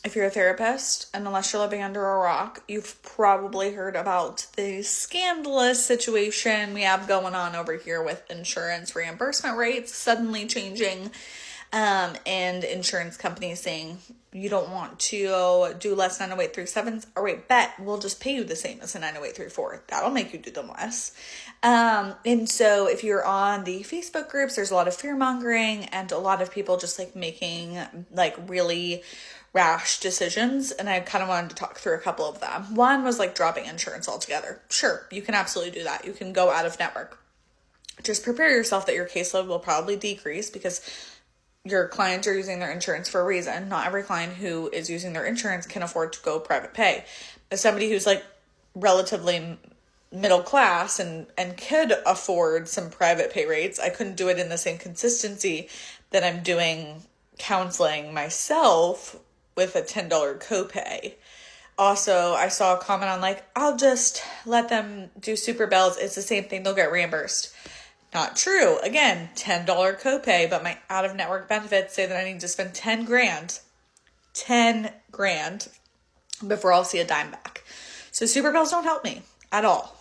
if you're a therapist, and unless you're living under a rock, you've probably heard about the scandalous situation we have going on over here with insurance reimbursement rates suddenly changing, and insurance companies saying you don't want to do less 90837s. All right, bet we'll just pay you the same as a 90834. That'll make you do them less. And so if you're on the Facebook groups, there's a lot of fear mongering and a lot of people just like making like really rash decisions, and I kind of wanted to talk through a couple of them. One was like dropping insurance altogether. Sure, you can absolutely do that. You can go out of network. Just prepare yourself that your caseload will probably decrease because your clients are using their insurance for a reason. Not every client who is using their insurance can afford to go private pay. As somebody who's like relatively middle class and could afford some private pay rates, I couldn't do it in the same consistency that I'm doing counseling myself with a $10 copay. Also, I saw a comment on like, I'll just let them do super bells. It's the same thing. They'll get reimbursed. Not true. Again, $10 copay, but my out-of-network benefits say that I need to spend 10 grand before I'll see a dime back. So super bells don't help me at all.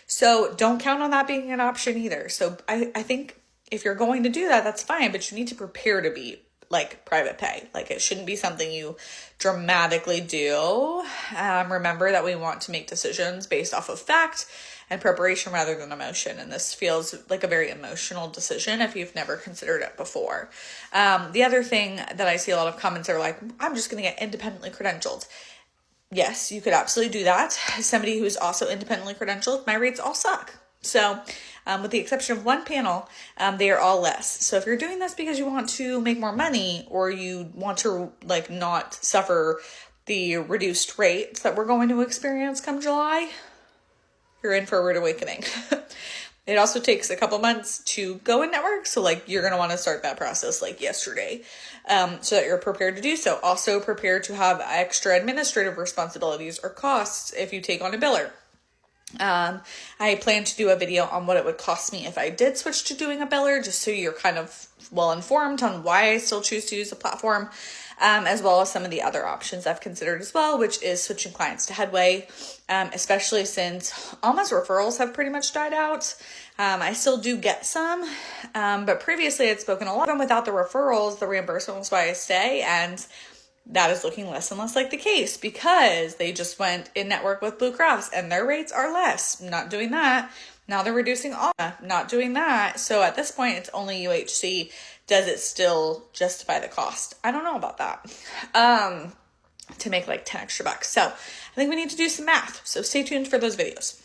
So don't count on that being an option either. So I think if you're going to do that, that's fine, but you need to prepare to be like private pay. Like it shouldn't be something you dramatically do. Remember that we want to make decisions based off of fact and preparation rather than emotion. And this feels like a very emotional decision if you've never considered it before. The other thing that I see a lot of comments are like, I'm just going to get independently credentialed. Yes, you could absolutely do that. As somebody who's also independently credentialed, my rates all suck. So with the exception of one panel, they are all less. So if you're doing this because you want to make more money or you want to like not suffer the reduced rates that we're going to experience come July, you're in for a rude awakening. It also takes a couple months to go in network. So like you're going to want to start that process like yesterday, so that you're prepared to do so. Also prepared to have extra administrative responsibilities or costs if you take on a biller. I plan to do a video on what it would cost me if I did switch to doing a biller, just so you're kind of well informed on why I still choose to use the platform, as well as some of the other options I've considered as well, which is switching clients to Headway, especially since all my referrals have pretty much died out. I still do get some, but previously I'd spoken a lot of them without the referrals. The reimbursement was why I stay, and that is looking less and less like the case because they just went in network with Blue Cross and their rates are less. Not doing that. Now they're reducing all, not doing that. So at this point, it's only UHC. Does it still justify the cost? I don't know about that. To make like 10 extra bucks. So I think we need to do some math. So stay tuned for those videos.